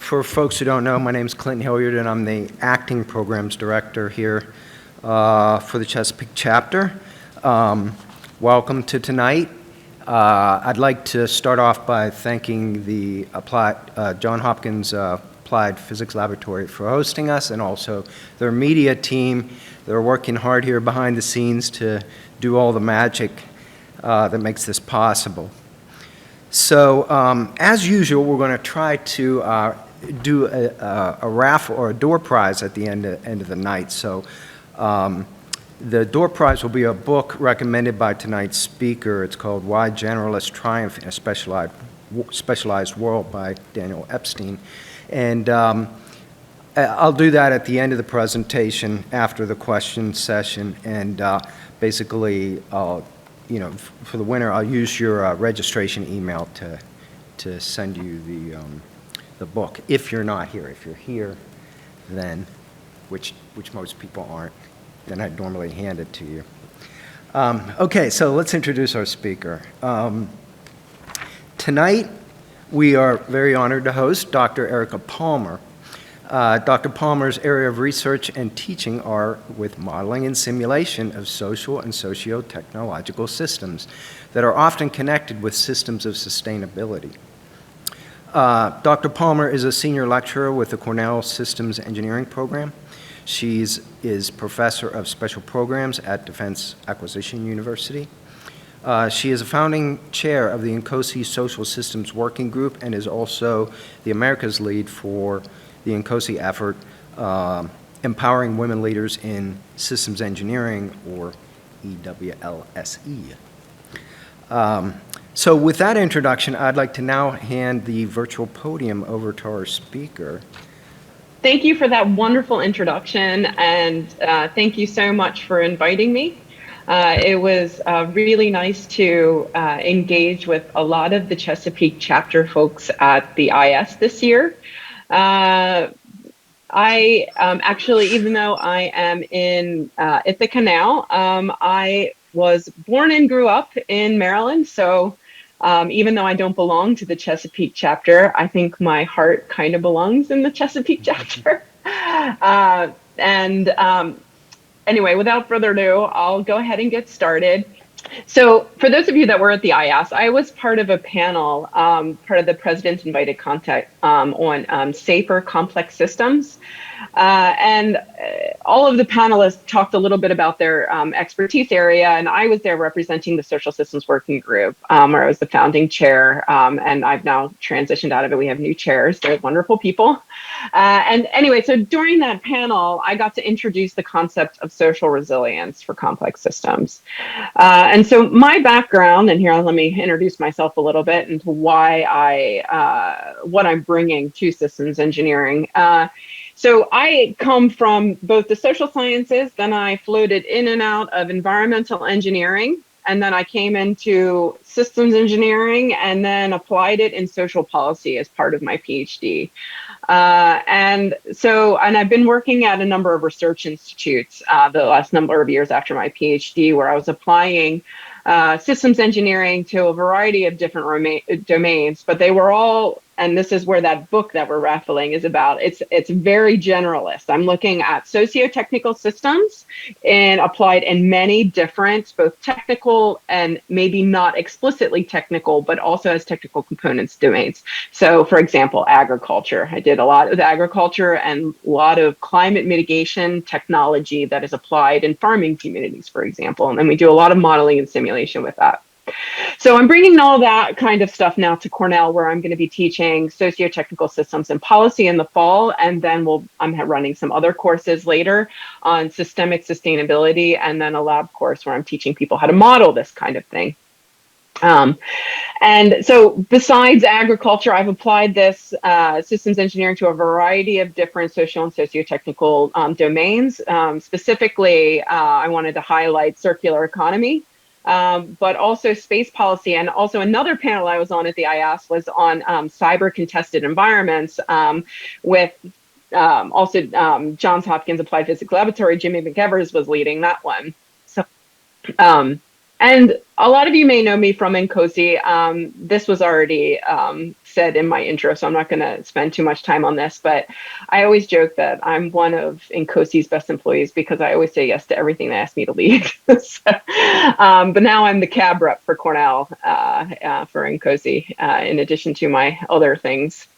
For folks who don't know, my name is Clinton Hilliard, and I'm the acting programs director here for the Chesapeake chapter. Welcome to tonight. I'd like to start off by thanking the Johns Hopkins Applied Physics Laboratory for hosting us, and also their media team. They're working hard here behind the scenes to do all the magic that makes this possible. So, as usual, we're going to try to do a raffle or a door prize at the end of the night. So, the door prize will be a book recommended by tonight's speaker. It's called Why Generalists Triumph in a Specialized World by Daniel Epstein. And I'll do that at the end of the presentation after the question session. And basically, for the winner, I'll use your registration email to send you the book. If you're not here, if you're here, then, which most people aren't, then I'd normally hand it to you. Okay, so let's introduce our speaker. Tonight, we are very honored to host Dr. Erica Palmer. Dr. Palmer's area of research and teaching are with modeling and simulation of social and socio-technological systems that are often connected with systems of sustainability. Dr. Palmer is a senior lecturer with the Cornell Systems Engineering Program. She is professor of special programs at Defense Acquisition University. She is a founding chair of the Incose Social Systems Working Group and is also the Americas lead for the Incose effort, empowering women leaders in systems engineering, or EWLSE. So with that introduction, I'd like to now hand the virtual podium over to our speaker. Thank you for that wonderful introduction, and thank you so much for inviting me. It was really nice to engage with a lot of the Chesapeake chapter folks at the IS this year. I actually, even though I am in Ithaca now, I was born and grew up in Maryland. So even though I don't belong to the Chesapeake chapter, I think my heart kind of belongs in the Chesapeake chapter. Anyway, without further ado, I'll go ahead and get started. So for those of you that were at the IS, I was part of a panel, part of the President's Invited Contact on safer complex systems. And all of the panelists talked a little bit about their expertise area, and I was there representing the Social Systems Working Group, where I was the founding chair, and I've now transitioned out of it. We have new chairs. They're wonderful people. And anyway, so during that panel, I got to introduce the concept of social resilience for complex systems. And so my background, and here let me introduce myself a little bit into why what I'm bringing to systems engineering. So I come from both the social sciences, then I floated in and out of environmental engineering, and then I came into systems engineering and then applied it in social policy as part of my PhD. And I've been working at a number of research institutes the last number of years after my PhD, where I was applying systems engineering to a variety of different domains, but they were all, and this is where that book that we're raffling is about, it's very generalist. I'm looking at socio-technical systems and applied in many different, both technical and maybe not explicitly technical, but also as technical components domains. So for example, agriculture. I did a lot with agriculture and a lot of climate mitigation technology that is applied in farming communities, for example. And then we do a lot of modeling and simulation with that. So I'm bringing all that kind of stuff now to Cornell, where I'm going to be teaching socio-technical systems and policy in the fall, and then I'm running some other courses later on systemic sustainability, and then a lab course where I'm teaching people how to model this kind of thing. And so besides agriculture, I've applied this systems engineering to a variety of different social and socio-technical domains. Specifically, I wanted to highlight circular economy, but also space policy. And also another panel I was on at the IAS was on cyber contested environments with also Johns Hopkins Applied Physics Laboratory. Jimmy McEvers was leading that one. So And a lot of you may know me from Incose. This was already said in my intro, so I'm not going to spend too much time on this. But I always joke that I'm one of Incose's best employees because I always say yes to everything they ask me to lead. But now I'm the cab rep for Cornell for Incose, in addition to my other things.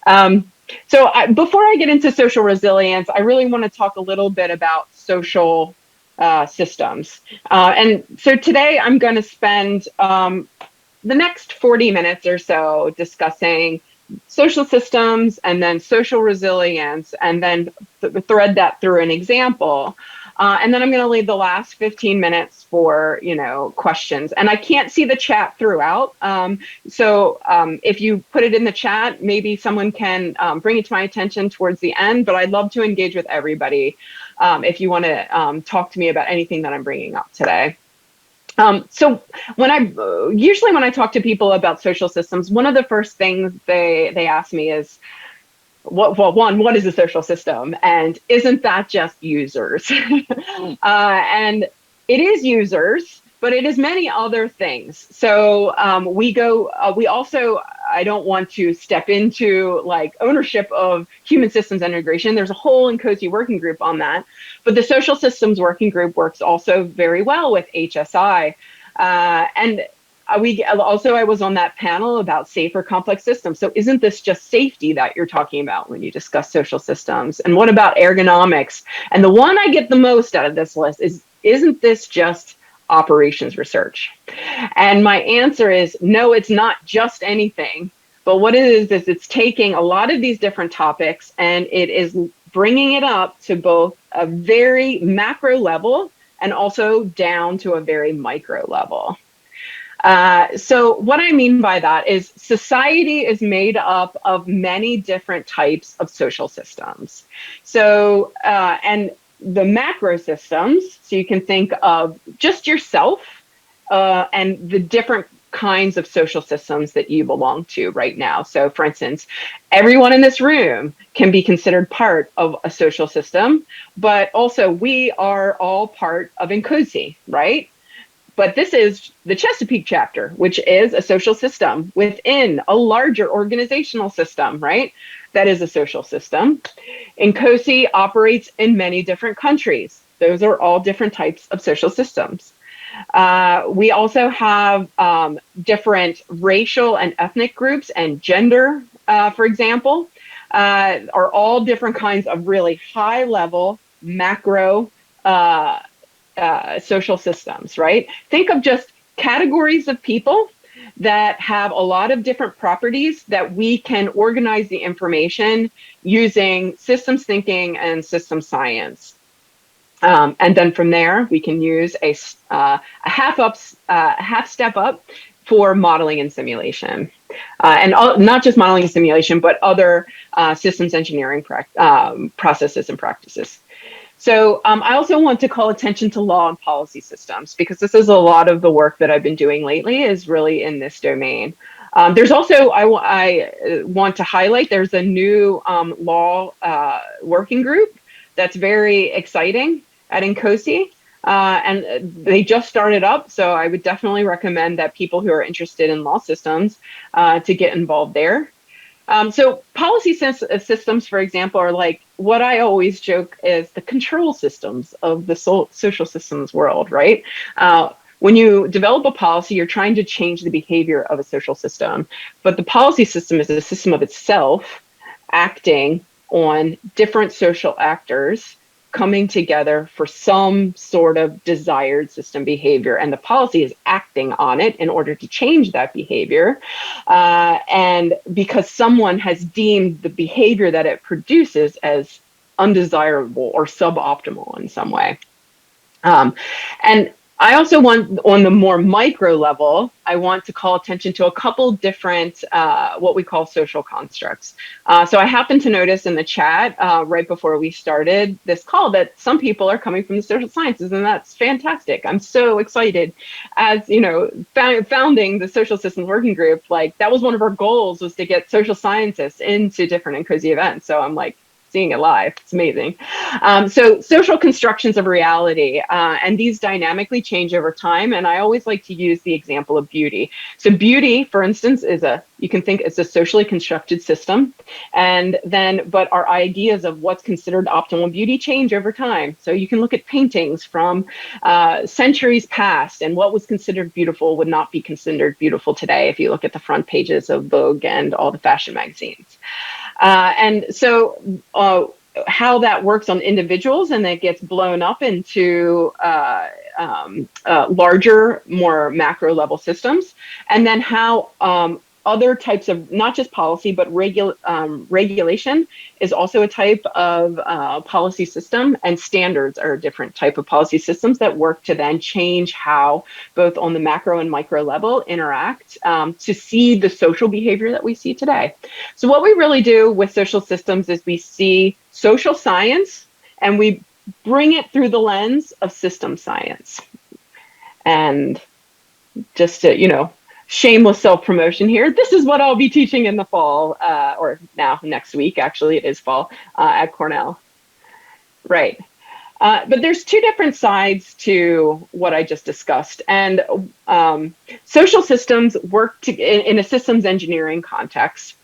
Before I get into social resilience, I really want to talk a little bit about social systems. And so today I'm going to spend the next 40 minutes or so discussing social systems and then social resilience, and then thread that through an example. And then I'm going to leave the last 15 minutes for, questions. And I can't see the chat throughout. If you put it in the chat, maybe someone can bring it to my attention towards the end, but I'd love to engage with everybody if you want to talk to me about anything that I'm bringing up today. So when I talk to people about social systems, one of the first things they ask me is, what is a social system? And isn't that just users? And it is users, but it is many other things. So we also, I don't want to step into like ownership of human systems integration. There's a whole Incose working group on that, but the social systems working group works also very well with HSI. And I was on that panel about safer complex systems. So isn't this just safety that you're talking about when you discuss social systems? And what about ergonomics? And the one I get the most out of this list is, isn't this just operations research? And my answer is no, it's not just anything. But what it is it's taking a lot of these different topics and it is bringing it up to both a very macro level and also down to a very micro level. So what I mean by that is society is made up of many different types of social systems. So, and the macro systems, so you can think of just yourself and the different kinds of social systems that you belong to right now. So for instance, everyone in this room can be considered part of a social system, but also we are all part of Incose, right? But this is the Chesapeake chapter, which is a social system within a larger organizational system, right? That is a social system. Incose operates in many different countries. Those are all different types of social systems. We also have different racial and ethnic groups and gender, for example, are all different kinds of really high level macro social systems, right? Think of just categories of people that have a lot of different properties that we can organize the information using systems thinking and system science. And then from there, we can use a half step up for modeling and simulation. Not just modeling and simulation, but other systems engineering processes and practices. So I also want to call attention to law and policy systems, because this is a lot of the work that I've been doing lately is really in this domain. There's also, I want to highlight, there's a new law working group that's very exciting at Incose. And they just started up, so I would definitely recommend that people who are interested in law systems to get involved there. So policy systems, for example, are like what I always joke is the control systems of the social systems world, right? When you develop a policy, you're trying to change the behavior of a social system, but the policy system is a system of itself acting on different social actors coming together for some sort of desired system behavior, and the policy is acting on it in order to change that behavior, and because someone has deemed the behavior that it produces as undesirable or suboptimal in some way. And I also want, on the more micro level, I want to call attention to a couple different, what we call social constructs. So I happened to notice in the chat right before we started this call that some people are coming from the social sciences, and that's fantastic. I'm so excited. As you know, founding the social systems working group, like that was one of our goals, was to get social scientists into different Incose events. So I'm like, seeing it live. It's amazing. So social constructions of reality, and these dynamically change over time. And I always like to use the example of beauty. So beauty, for instance, you can think it's a socially constructed system. But our ideas of what's considered optimal beauty change over time. So you can look at paintings from centuries past, and what was considered beautiful would not be considered beautiful today if you look at the front pages of Vogue and all the fashion magazines. How that works on individuals, and that gets blown up into larger, more macro level systems, and then how other types of, not just policy, but regulation is also a type of policy system, and standards are a different type of policy systems that work to then change how both on the macro and micro level interact to see the social behavior that we see today. So what we really do with social systems is we see social science and we bring it through the lens of system science. And just to, shameless self-promotion here, this is what I'll be teaching in the fall, or now next week, actually, it is fall, at Cornell. Right. But there's two different sides to what I just discussed. And social systems work in a systems engineering context,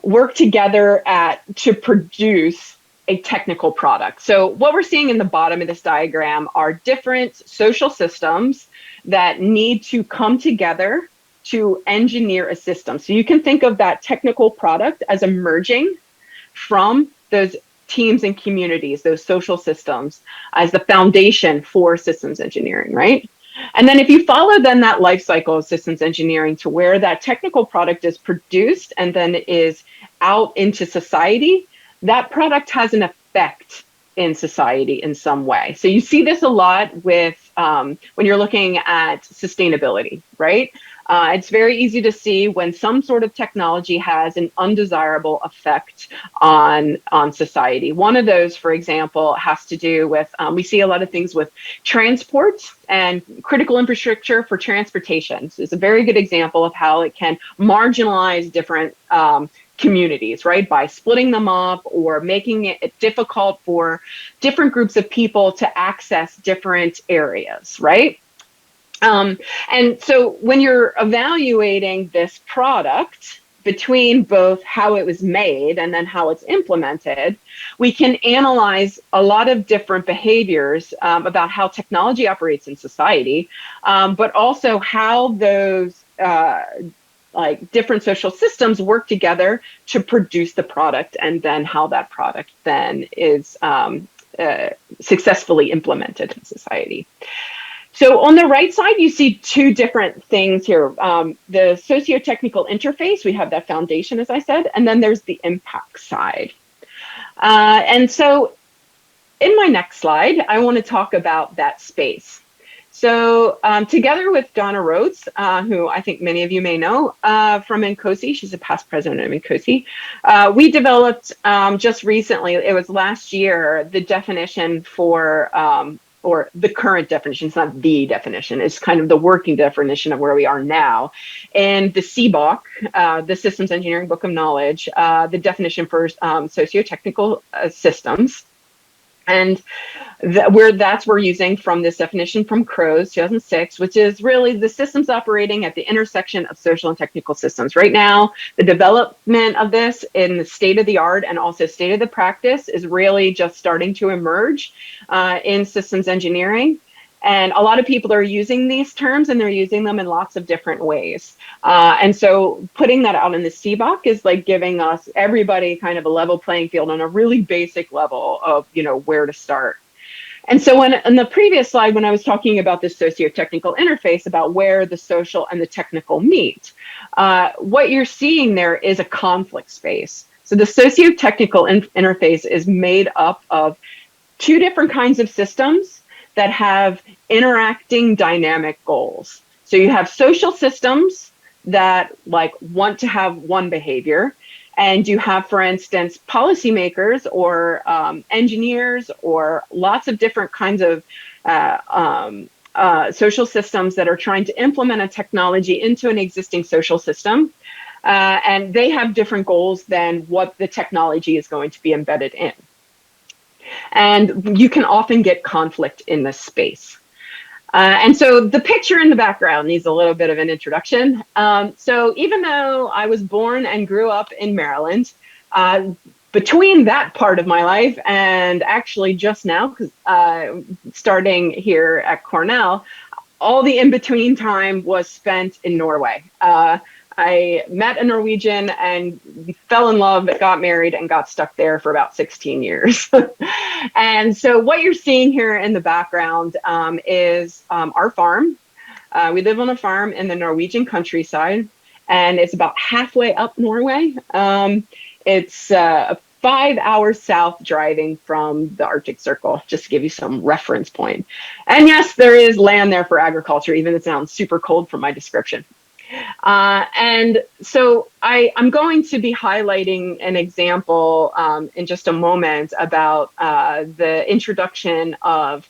work together to produce a technical product. So what we're seeing in the bottom of this diagram are different social systems that need to come together to engineer a system. So you can think of that technical product as emerging from those teams and communities, those social systems, as the foundation for systems engineering, right? And then if you follow then that life cycle of systems engineering to where that technical product is produced and then is out into society, that product has an effect in society in some way. So you see this a lot with when you're looking at sustainability, right? It's very easy to see when some sort of technology has an undesirable effect on society. One of those, for example, has to do with, we see a lot of things with transport and critical infrastructure for transportation. So it's a very good example of how it can marginalize different communities, right? By splitting them up or making it difficult for different groups of people to access different areas, right? And so when you're evaluating this product between both how it was made and then how it's implemented, we can analyze a lot of different behaviors about how technology operates in society, but also how those different social systems work together to produce the product, and then how that product then is successfully implemented in society. So on the right side, you see two different things here. The socio-technical interface, we have that foundation, as I said, and then there's the impact side. And so in my next slide, I want to talk about that space. So together with Donna Rhodes, who I think many of you may know from Incose, she's a past president of Incose, we developed just recently, it was last year, the definition for or the current definition, it's not the definition, it's kind of the working definition of where we are now. And the CBOK, the Systems Engineering Book of Knowledge, the definition for socio-technical systems. And we're using from this definition from Crowe's 2006, which is really the systems operating at the intersection of social and technical systems. Right now, the development of this in the state of the art and also state of the practice is really just starting to emerge in systems engineering. And a lot of people are using these terms, and they're using them in lots of different ways. And so putting that out in the CBOK is like giving us, everybody, kind of a level playing field on a really basic level of, where to start. And so in the previous slide, when I was talking about this socio-technical interface, about where the social and the technical meet, what you're seeing there is a conflict space. So the socio-technical interface is made up of two different kinds of systems that have interacting dynamic goals. So you have social systems that want to have one behavior, and you have, for instance, policymakers or engineers or lots of different kinds of social systems that are trying to implement a technology into an existing social system. and they have different goals than what the technology is going to be embedded in. And you can often get conflict in this space. And so the picture in the background needs a little bit of an introduction. So even though I was born and grew up in Maryland, between that part of my life and actually just now, starting here at Cornell, all the in-between time was spent in Norway. I met a Norwegian and fell in love, got married, and got stuck there for about 16 years. And so what you're seeing here in the background is our farm. We live on a farm in the Norwegian countryside, and it's about halfway up Norway. It's 5 hours south driving from the Arctic Circle, just to give you some reference point. And yes, there is land there for agriculture, even if it sounds super cold from my description. And so I'm going to be highlighting an example in just a moment about the introduction of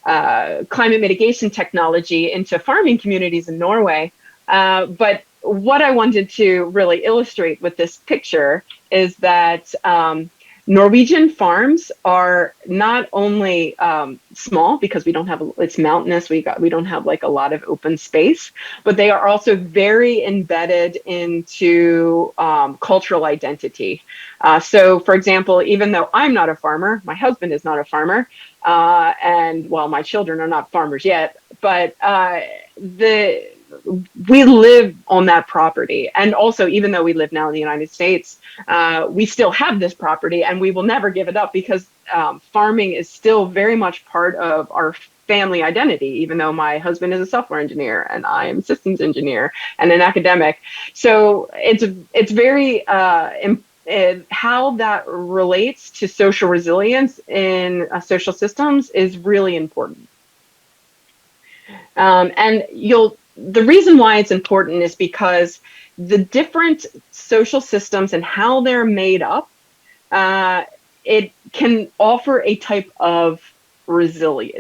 climate mitigation technology into farming communities in Norway. But what I wanted to really illustrate with this picture is that Norwegian farms are not only small because we don't have, it's mountainous, we don't have like a lot of open space, but they are also very embedded into cultural identity. So for example, even though I'm not a farmer, my husband is not a farmer, and well, my children are not farmers yet, but we live on that property. And also, even though we live now in the United States, we still have this property and we will never give it up because farming is still very much part of our family identity, even though my husband is a software engineer and I am a systems engineer and an academic. So it's very how that relates to social resilience in social systems is really important. And the reason why it's important is because the different social systems and how they're made up, it can offer a type of resistance.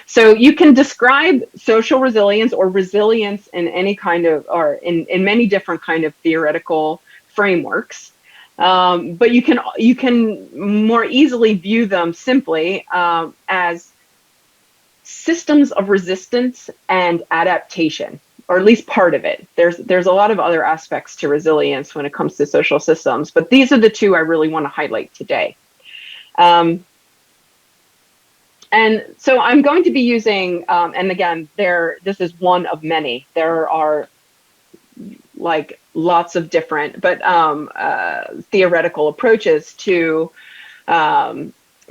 So you can describe social resilience or resilience in any kind of, or in many different kind of theoretical frameworks. But you can more easily view them simply as systems of resistance and adaptation, or at least part of it. There's a lot of other aspects to resilience when it comes to social systems, but these are the two I really want to highlight today. And so I'm going to be using, and again, this is one of many. There are like lots of different, but theoretical approaches to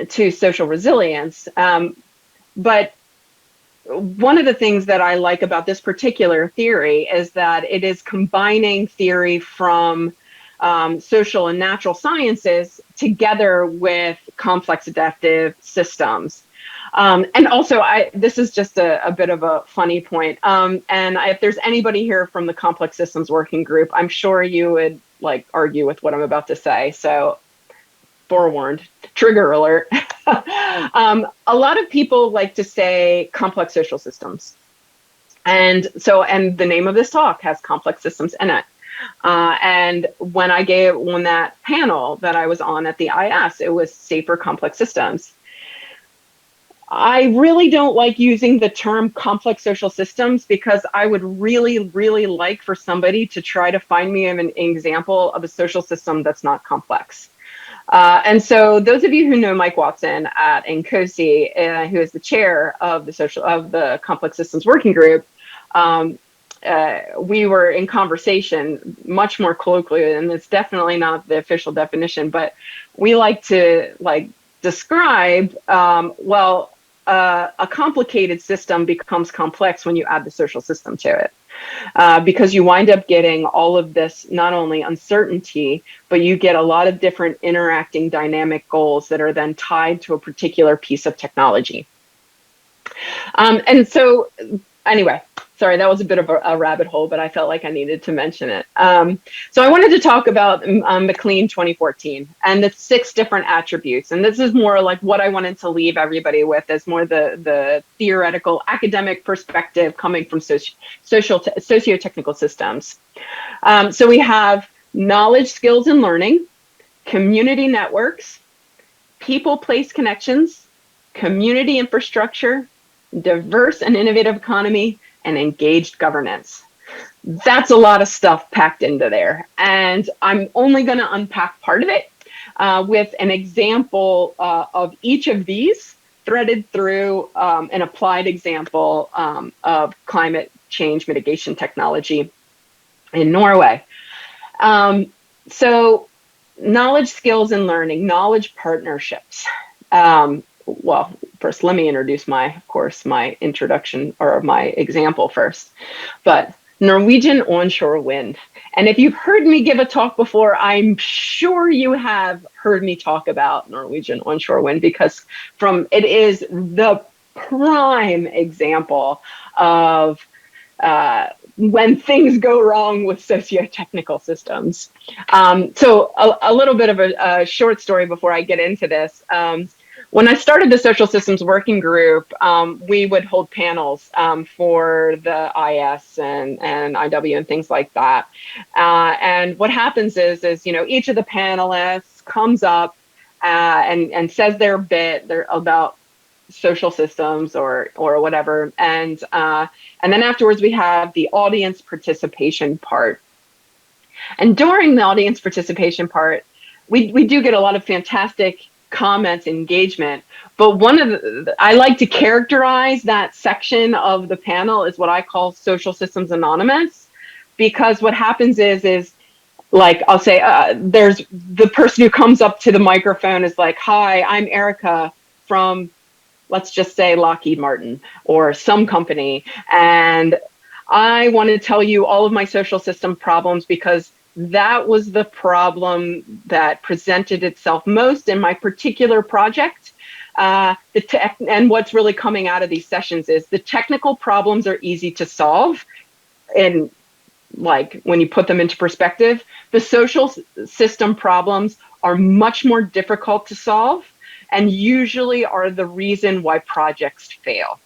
social resilience. But one of the things that I like about this particular theory is that it is combining theory from social and natural sciences together with complex adaptive systems. And also, this is just a bit of a funny point. And if there's anybody here from the Complex Systems Working Group, I'm sure you would like argue with what I'm about to say. So forewarned, trigger alert. A lot of people like to say complex social systems. And the name of this talk has complex systems in it. And when I on that panel that I was on at the IS, it was safer complex systems. I really don't like using the term complex social systems because I would really, really like for somebody to try to find me an example of a social system that's not complex. And so those of you who know Mike Watson at Incose, who is the chair of the Complex Systems Working Group, we were in conversation much more colloquially, and it's definitely not the official definition, but we like to describe, a complicated system becomes complex when you add the social system to it. Because you wind up getting all of this, not only uncertainty, but you get a lot of different interacting dynamic goals that are then tied to a particular piece of technology. And so anyway, Sorry, that was a bit of a rabbit hole, but I felt like I needed to mention it. So I wanted to talk about McLean 2014 and the 6 different attributes. And this is more like what I wanted to leave everybody with as more the theoretical academic perspective coming from socio-technical systems. So we have knowledge, skills, and learning, community networks, people-place connections, community infrastructure, diverse and innovative economy, and engaged governance. That's a lot of stuff packed into there. And I'm only going to unpack part of it with an example of each of these threaded through an applied example of climate change mitigation technology in Norway. So knowledge, skills, and learning, knowledge partnerships. Well, first, let me introduce of course, my introduction or my example first. But Norwegian onshore wind. And if you've heard me give a talk before, I'm sure you have heard me talk about Norwegian onshore wind because it is the prime example of when things go wrong with socio-technical systems. So a little bit of a short story before I get into this. When I started the social systems working group, we would hold panels for the IS and IW and things like that. And what happens is each of the panelists comes up and says their bit about social systems or whatever, and then afterwards we have the audience participation part. And during the audience participation part, we do get a lot of fantastic comments, engagement. But I like to characterize that section of the panel is what I call Social Systems Anonymous, because what happens is like I'll say, there's the person who comes up to the microphone is like, "Hi, I'm Erica from, let's just say, Lockheed Martin or some company, and I want to tell you all of my social system problems because that was the problem that presented itself most in my particular project. And what's really coming out of these sessions is the technical problems are easy to solve. And like when you put them into perspective, the social system problems are much more difficult to solve and usually are the reason why projects fail."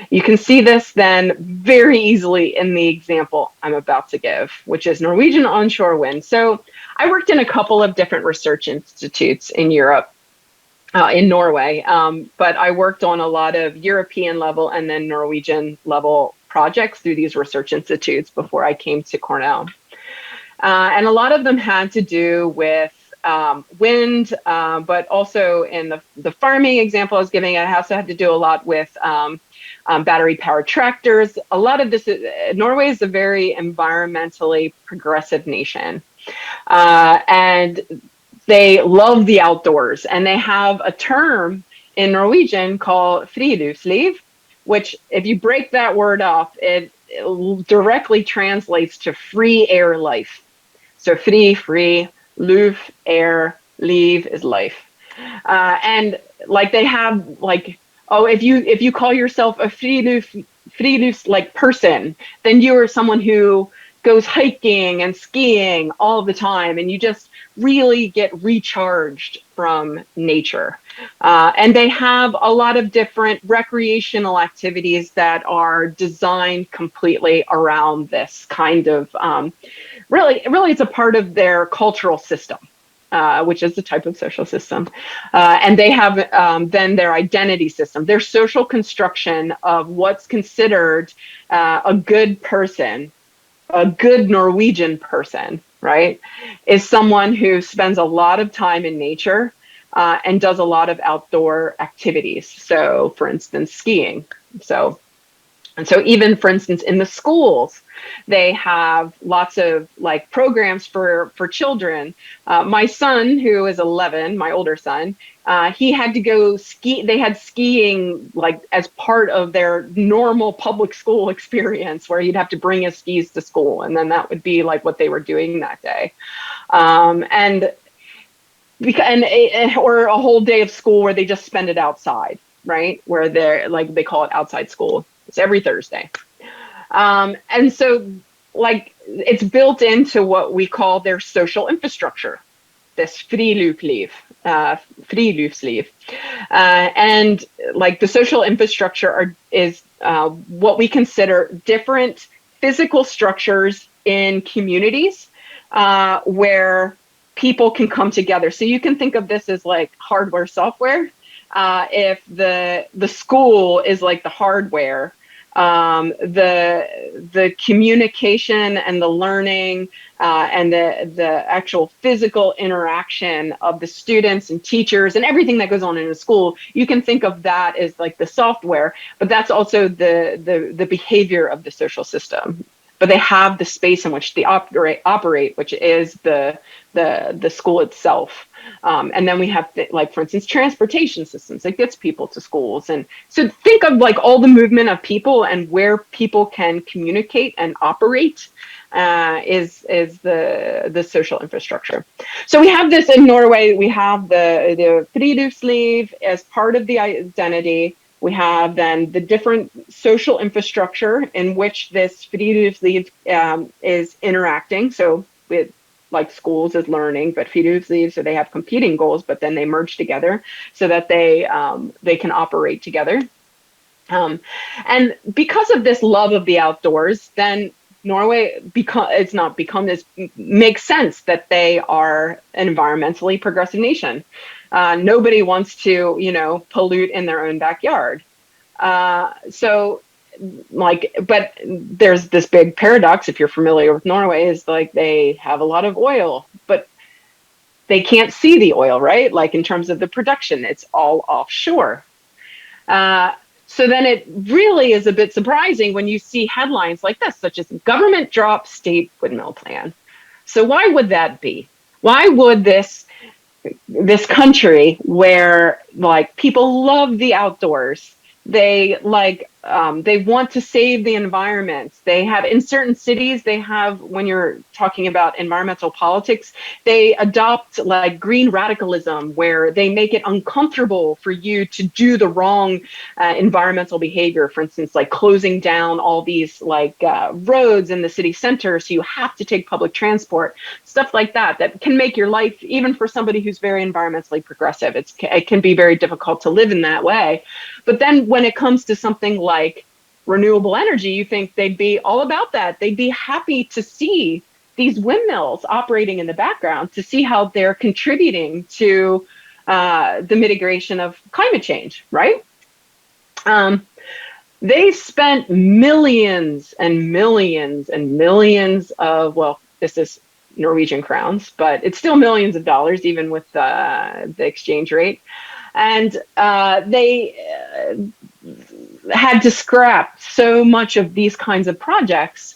You can see this then very easily in the example I'm about to give, which is Norwegian onshore wind. So I worked in a couple of different research institutes in Europe, in Norway, but I worked on a lot of European level and then Norwegian level projects through these research institutes before I came to Cornell. And a lot of them had to do with wind, but also in the farming example I was giving, I also had to do a lot with battery powered tractors. A lot of this, Norway is a very environmentally progressive nation. And they love the outdoors, and they have a term in Norwegian called friluftsliv, which if you break that word up, it directly translates to free air life. So free, luft, air, liv is life. And like they have like, oh, if you call yourself a frilufts like person, then you are someone who goes hiking and skiing all the time, and you just really get recharged from nature. And they have a lot of different recreational activities that are designed completely around this kind of really it's a part of their cultural system, which is the type of social system. And they have then their identity system, their social construction of what's considered a good person, a good Norwegian person, right, is someone who spends a lot of time in nature and does a lot of outdoor activities. So, for instance, skiing. And so even, for instance, in the schools, they have lots of like programs for children. My son, who is 11, my older son, he had to go ski. They had skiing like as part of their normal public school experience, where he'd have to bring his skis to school, and then that would be like what they were doing that day. Or a whole day of school where they just spend it outside, right? Where they're like, they call it outside school. It's every Thursday. And so like it's built into what we call their social infrastructure, this friluftsliv. And like the social infrastructure is what we consider different physical structures in communities where people can come together. So you can think of this as like hardware, software. If the school is like the hardware, the communication and the learning and the actual physical interaction of the students and teachers and everything that goes on in a school, you can think of that as like the software, but that's also the behavior of the social system. But they have the space in which they operate, which is the school itself. And then we have like, for instance, transportation systems that gets people to schools. And so think of like all the movement of people and where people can communicate and operate is the social infrastructure. So we have this in Norway. We have the friluftsliv as part of the identity. We have then the different social infrastructure in which this friluftsliv is interacting. So with like schools is learning, but friluftsliv, so they have competing goals, but then they merge together so that they can operate together. And because of this love of the outdoors, then Norway makes sense that they are an environmentally progressive nation. Nobody wants to, pollute in their own backyard. So like, but there's this big paradox, if you're familiar with Norway, is like they have a lot of oil, but they can't see the oil, right? Like in terms of the production, it's all offshore. So then it really is a bit surprising when you see headlines like this, such as government drops state windmill plan. So why would that be? Why would this country where like people love the outdoors, they like they want to save the environment, they have in certain cities, they have, when you're talking about environmental politics, they adopt like green radicalism where they make it uncomfortable for you to do the wrong environmental behavior, for instance, like closing down all these like roads in the city center, so you have to take public transport, stuff like that can make your life, even for somebody who's very environmentally progressive, it can be very difficult to live in that way. But then when it comes to something like renewable energy, you think they'd be all about that. They'd be happy to see these windmills operating in the background, to see how they're contributing to the mitigation of climate change, right? They spent millions and millions and millions of, well, this is Norwegian crowns, but it's still millions of dollars, even with the exchange rate. And they had to scrap so much of these kinds of projects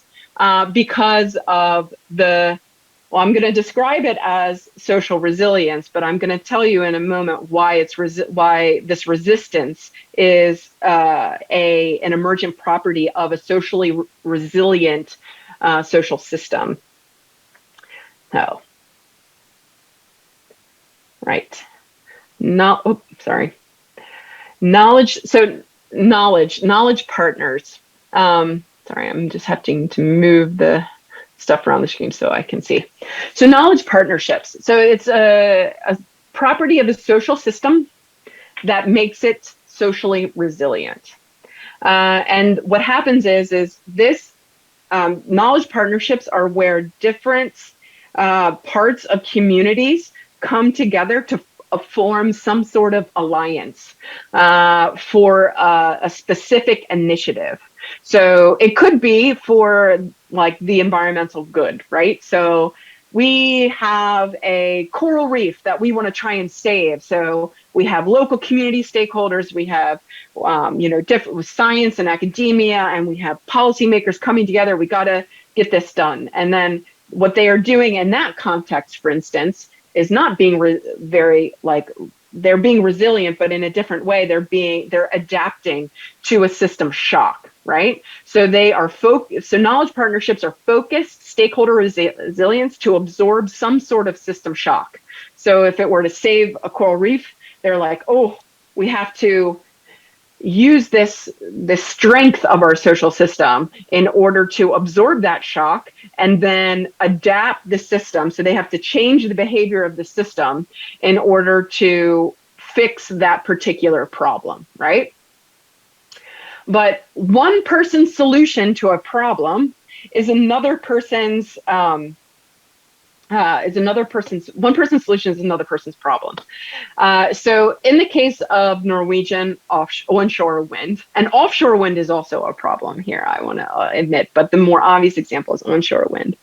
because of well, I'm going to describe it as social resilience, but I'm going to tell you in a moment why why this resistance is an emergent property of a socially resilient social system. Oh, right. Sorry. Knowledge. So knowledge partners. Sorry, I'm just having to move the stuff around the screen so I can see. So knowledge partnerships. So it's a property of the social system that makes it socially resilient. And what happens is this knowledge partnerships are where different parts of communities come together to form some sort of alliance for a specific initiative. So it could be for like the environmental good, right? So we have a coral reef that we want to try and save. So we have local community stakeholders, we have different with science and academia, and we have policymakers coming together. We got to get this done. And then what they are doing in that context, for instance, is not being very like, they're being resilient, but in a different way. They're adapting to a system shock, right? So they are so knowledge partnerships are focused stakeholder resilience to absorb some sort of system shock. So if it were to save a coral reef, they're like, oh, we have to use this strength of our social system in order to absorb that shock and then adapt the system. So they have to change the behavior of the system in order to fix that particular problem, right? But one person's solution to a problem is another person's one person's solution is another person's problem. So in the case of Norwegian onshore wind, and offshore wind is also a problem here, I want to admit, but the more obvious example is onshore wind.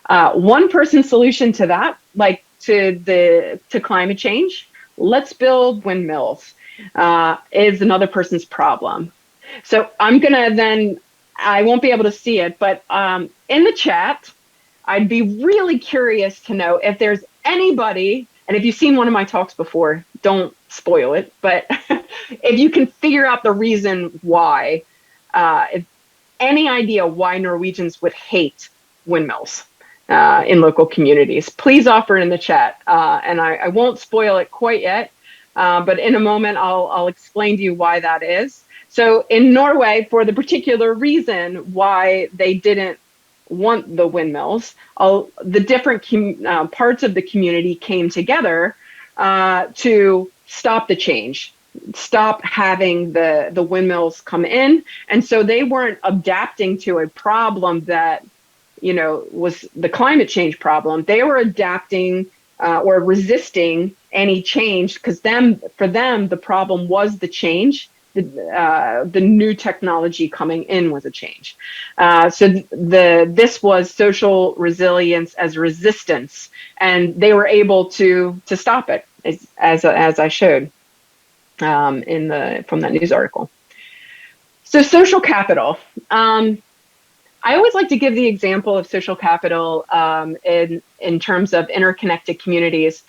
One person's solution to that, like to climate change, let's build windmills, is another person's problem. So I'm gonna then, I won't be able to see it, but in the chat, I'd be really curious to know if there's anybody, and if you've seen one of my talks before, don't spoil it, but if you can figure out the reason why, if any idea why Norwegians would hate windmills in local communities, please offer it in the chat. And I won't spoil it quite yet, but in a moment, I'll explain to you why that is. So in Norway, for the particular reason why they didn't want the windmills, the different parts of the community came together to stop the change, stop having the windmills come in. And so they weren't adapting to a problem that, you know, was the climate change problem. They were adapting or resisting any change, because for them, the problem was the change. The new technology coming in was a change. So this was social resilience as resistance, and they were able to stop it, as I showed from that news article. So social capital. I always like to give the example of social capital in terms of interconnected communities.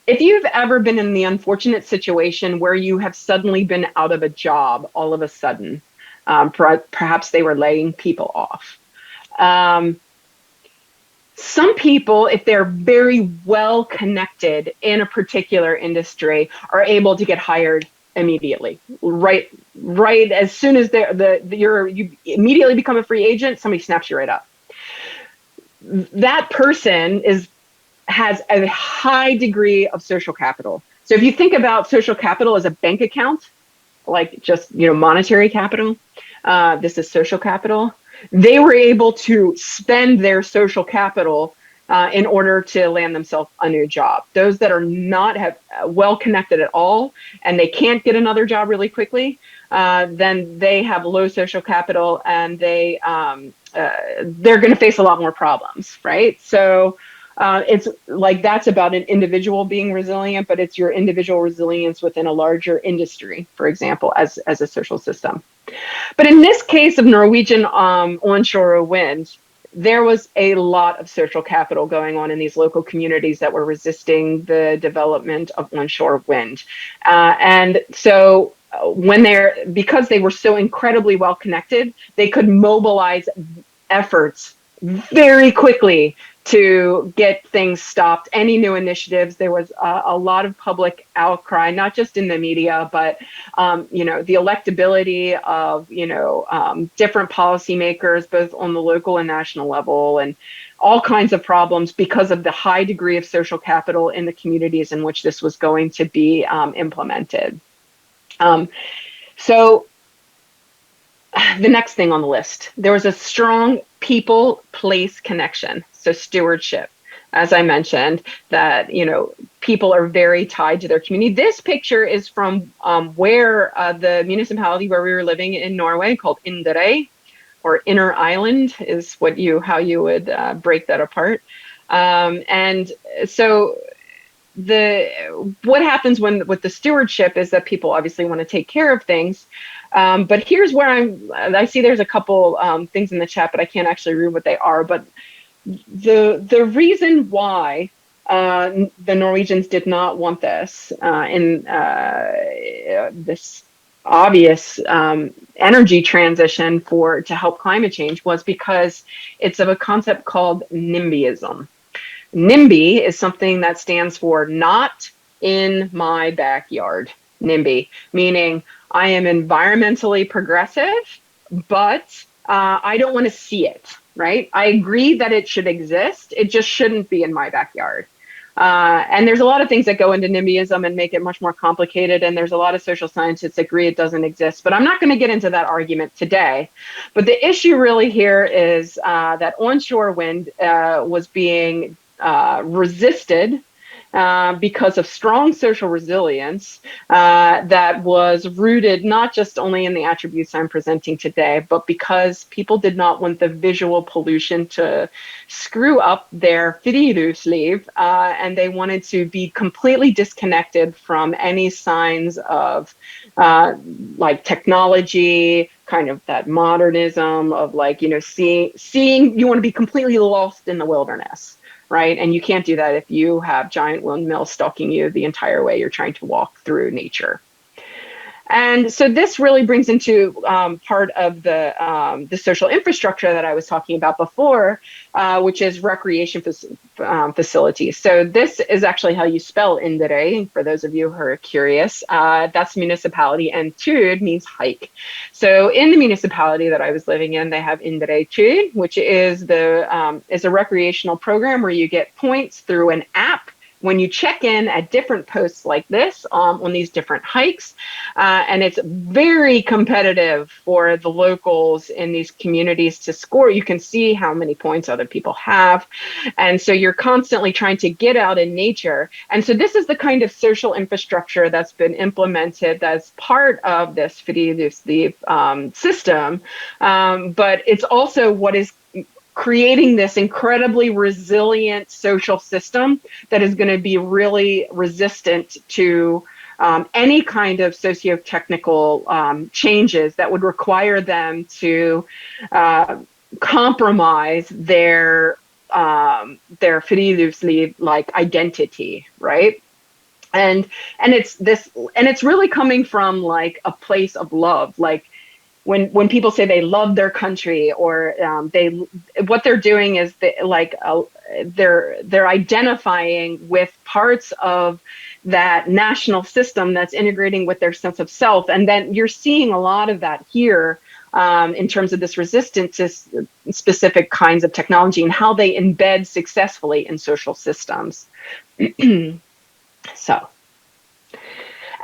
If you've ever been in the unfortunate situation where you have suddenly been out of a job all of a sudden, perhaps they were laying people off. Some people, if they're very well connected in a particular industry, are able to get hired immediately. Right as soon as you immediately become a free agent, somebody snaps you right up. That person has a high degree of social capital. So if you think about social capital as a bank account, like just, you know, monetary capital, this is social capital. They were able to spend their social capital in order to land themselves a new job. Those that are not well connected at all, and they can't get another job really quickly, then they have low social capital, and they're going to face a lot more problems, right? So it's like, that's about an individual being resilient, but it's your individual resilience within a larger industry, for example, as a social system. But in this case of Norwegian onshore wind, there was a lot of social capital going on in these local communities that were resisting the development of onshore wind. And so because they were so incredibly well connected, they could mobilize efforts very quickly to get things stopped, any new initiatives. There was a lot of public outcry, not just in the media, but you know, the electability of, you know, different policymakers, both on the local and national level, and all kinds of problems because of the high degree of social capital in the communities in which this was going to be implemented. So the next thing on the list, there was a strong people-place connection, so stewardship. As I mentioned, that, you know, people are very tied to their community. This picture is from where the municipality where we were living in Norway, called Indre, or Inner Island, is how you would break that apart. And so what happens with the stewardship is that people obviously want to take care of things. But here's where I see there's a couple things in the chat, but I can't actually read what they are. But the reason why the Norwegians did not want this in this obvious energy transition to help climate change was because it's of a concept called NIMBYism. NIMBY is something that stands for not in my backyard. NIMBY, meaning I am environmentally progressive, but I don't want to see it, right? I agree that it should exist. It just shouldn't be in my backyard. And there's a lot of things that go into NIMBYism and make it much more complicated. And there's a lot of social scientists agree it doesn't exist. But I'm not going to get into that argument today. But the issue really here is that onshore wind was being resisted because of strong social resilience that was rooted not just only in the attributes I'm presenting today, but because people did not want the visual pollution to screw up their friluftsliv, and they wanted to be completely disconnected from any signs of like technology, kind of that modernism of like, you know, seeing you want to be completely lost in the wilderness. Right. And you can't do that if you have giant windmills stalking you the entire way you're trying to walk through nature. And so this really brings into part of the social infrastructure that I was talking about before, which is recreation facilities. So this is actually how you spell Indere, for those of you who are curious. That's municipality, and Tud means hike. So in the municipality that I was living in, they have Indere Tud, which is a recreational program where you get points through an app when you check in at different posts like this on these different hikes. And it's very competitive for the locals in these communities to score. You can see how many points other people have. And so you're constantly trying to get out in nature. And so this is the kind of social infrastructure that's been implemented as part of this friluftsliv system. But it's also what is creating this incredibly resilient social system that is going to be really resistant to any kind of socio-technical changes that would require them to compromise their friluftsliv like identity, right? And it's really coming from like a place of love, like when people say they love their country, or what they're doing is they're identifying with parts of that national system that's integrating with their sense of self. And then you're seeing a lot of that here in terms of this resistance to specific kinds of technology and how they embed successfully in social systems. So.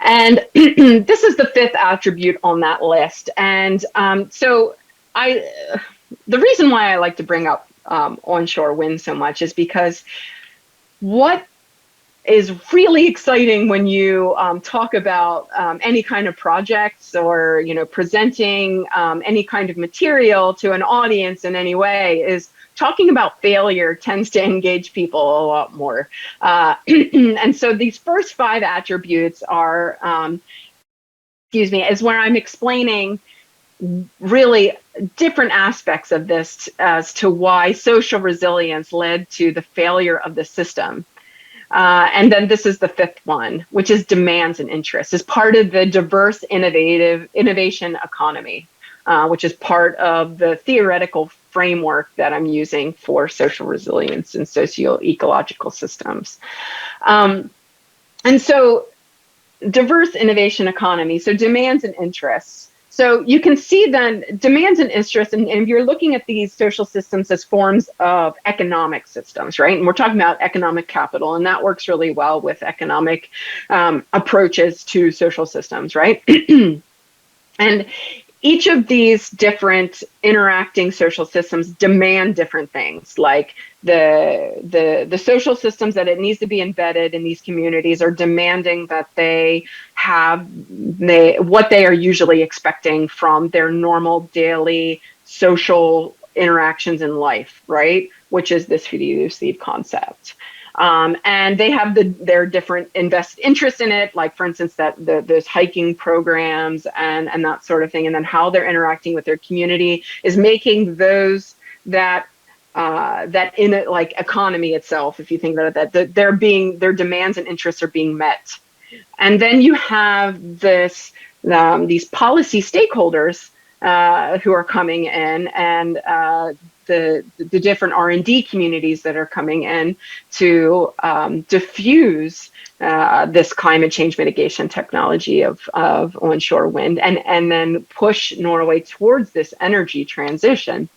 And this is the fifth attribute on that list. And the reason why I like to bring up onshore wind so much is because what is really exciting when you talk about any kind of projects or, you know, presenting any kind of material to an audience in any way is talking about failure tends to engage people a lot more. And so these first 5 attributes are, is where I'm explaining really different aspects of this as to why social resilience led to the failure of the system. And then this is the 5th one, which is demands and interests, as part of the diverse innovation economy, which is part of the theoretical framework that I'm using for social resilience and socio-ecological systems. And so diverse innovation economy, so demands and interests. So you can see then demands and interests, and if you're looking at these social systems as forms of economic systems, right? And we're talking about economic capital, and that works really well with economic approaches to social systems, right? And each of these different interacting social systems demand different things, like the social systems that it needs to be embedded in these communities are demanding that they have what they are usually expecting from their normal daily social interactions in life, right? Which is this friluftsliv concept. And they have their different interest in it, like for instance, those hiking programs and that sort of thing, and then how they're interacting with their community is making those that in it, like economy itself, if you think about that, their demands and interests are being met. And then you have these policy stakeholders who are coming in and the different R&D communities that are coming in to diffuse this climate change mitigation technology of onshore wind, and then push Norway towards this energy transition.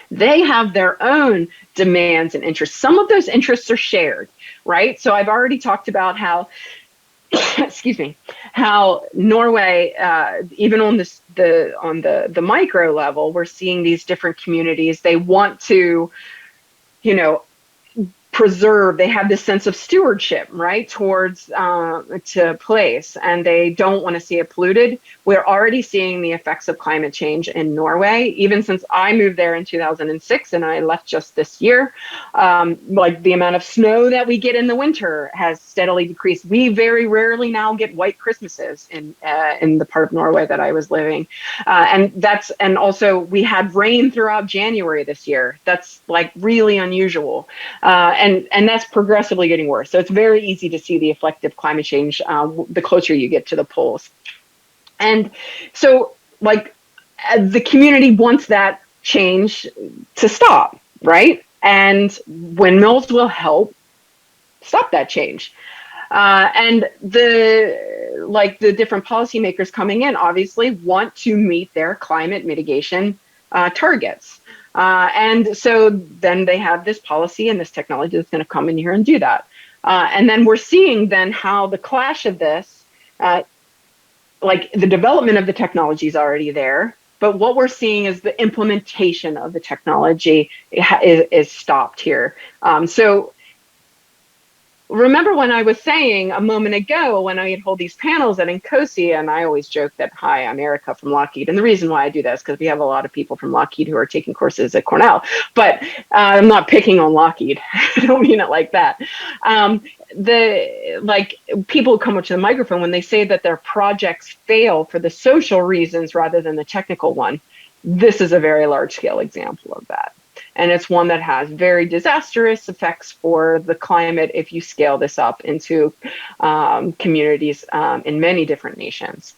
They have their own demands and interests. Some of those interests are shared, right? So I've already talked about how excuse me, how Norway, even on the micro level, we're seeing these different communities. They want to, you know, preserve, they have this sense of stewardship, right, towards to place, and they don't want to see it polluted. We're already seeing the effects of climate change in Norway, even since I moved there in 2006 and I left just this year. Like the amount of snow that we get in the winter has steadily decreased. We very rarely now get white Christmases in the part of Norway that I was living, and also we had rain throughout January this year. That's like really unusual. And that's progressively getting worse. So it's very easy to see the effect of climate change the closer you get to the poles. And so, like, the community wants that change to stop, right? And windmills will help stop that change. And the different policymakers coming in obviously want to meet their climate mitigation targets. And so then they have this policy and this technology that's going to come in here and do that. And then we're seeing then how the clash of this, like the development of the technology is already there, but what we're seeing is the implementation of the technology is stopped here. So remember when I was saying a moment ago when I would hold these panels at Incose, and I always joke that, hi, I'm Erica from Lockheed. And the reason why I do that is because we have a lot of people from Lockheed who are taking courses at Cornell. But I'm not picking on Lockheed. I don't mean it like that. People come up to the microphone when they say that their projects fail for the social reasons rather than the technical one. This is a very large scale example of that. And it's one that has very disastrous effects for the climate if you scale this up into communities in many different nations.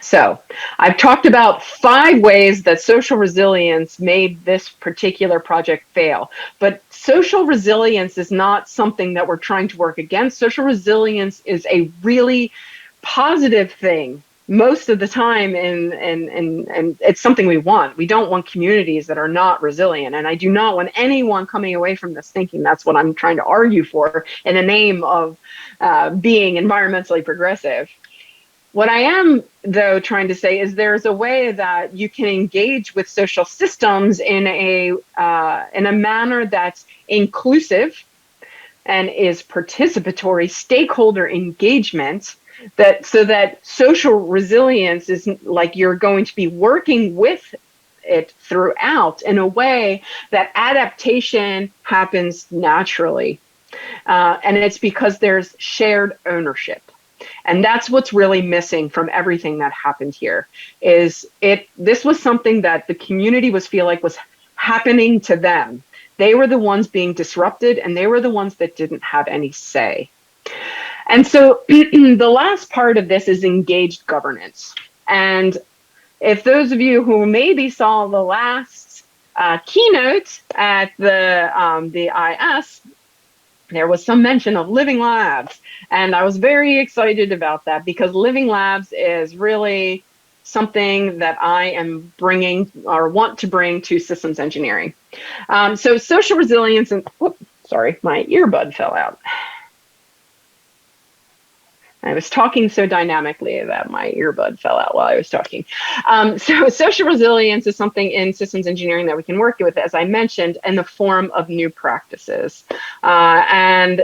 So I've talked about 5 ways that social resilience made this particular project fail. But social resilience is not something that we're trying to work against. Social resilience is a really positive thing most of the time, and it's something we want. We don't want communities that are not resilient, and I do not want anyone coming away from this thinking that's what I'm trying to argue for in the name of being environmentally progressive. What I am, though, trying to say is there's a way that you can engage with social systems in a manner that's inclusive and is participatory stakeholder engagement, that so that social resilience is like you're going to be working with it throughout in a way that adaptation happens naturally. And it's because there's shared ownership. And that's what's really missing from everything that happened here. This was something that the community was feel like was happening to them. They were the ones being disrupted, and they were the ones that didn't have any say. And so the last part of this is engaged governance. And if those of you who maybe saw the last keynote at the IS, there was some mention of living labs. And I was very excited about that because living labs is really something that I am bringing or want to bring to systems engineering. So social resilience and, sorry, my earbud fell out. I was talking so dynamically that my earbud fell out while I was talking. So social resilience is something in systems engineering that we can work with, as I mentioned, in the form of new practices and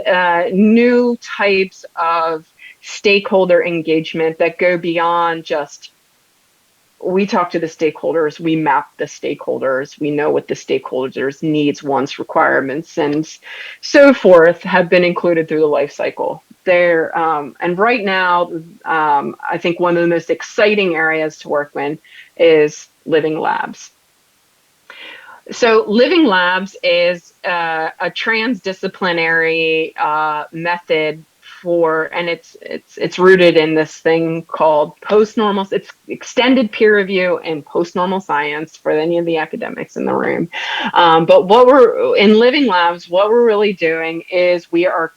new types of stakeholder engagement that go beyond just we talk to the stakeholders, we map the stakeholders, we know what the stakeholders' needs, wants, requirements, and so forth have been included through the life cycle. And right now, I think one of the most exciting areas to work in is living labs. So living labs is a transdisciplinary method and it's rooted in this thing called post-normal. It's extended peer review and post-normal science for any of the academics in the room. But what we're in Living Labs, what we're really doing is we are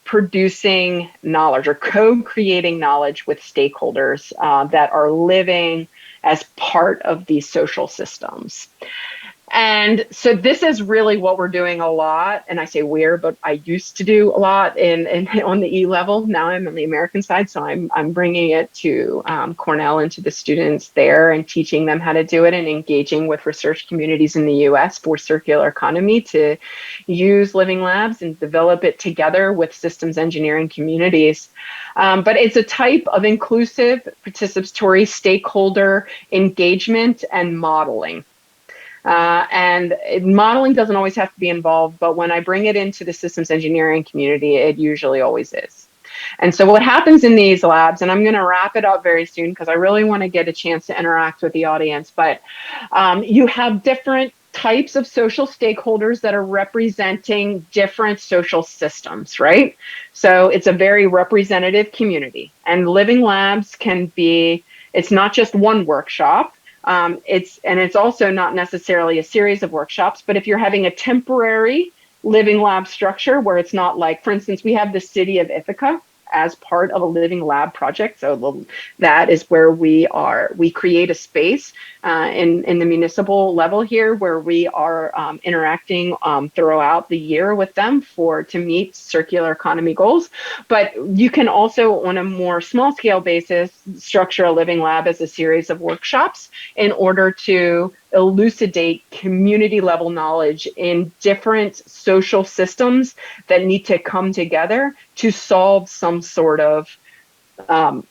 producing knowledge or co-creating knowledge with stakeholders that are living as part of these social systems. And so this is really what we're doing a lot. And I say we're, but I used to do a lot on the E level. Now I'm on the American side. So I'm bringing it to Cornell and to the students there and teaching them how to do it and engaging with research communities in the US for circular economy to use Living Labs and develop it together with systems engineering communities. But it's a type of inclusive, participatory stakeholder engagement and modeling. And modeling doesn't always have to be involved, but when I bring it into the systems engineering community, it usually always is. And so what happens in these labs, and I'm going to wrap it up very soon because I really want to get a chance to interact with the audience, but you have different types of social stakeholders that are representing different social systems, right? So it's a very representative community, and Living Labs can be, it's not just one workshop. It's also not necessarily a series of workshops, but if you're having a temporary Living Lab structure where it's not like, for instance, we have the city of Ithaca as part of a Living Lab project. So that is where we create a space in the municipal level here where we are interacting throughout the year with them to meet circular economy goals. But you can also, on a more small scale basis, structure a Living Lab as a series of workshops in order to elucidate community level knowledge in different social systems that need to come together to solve some sort of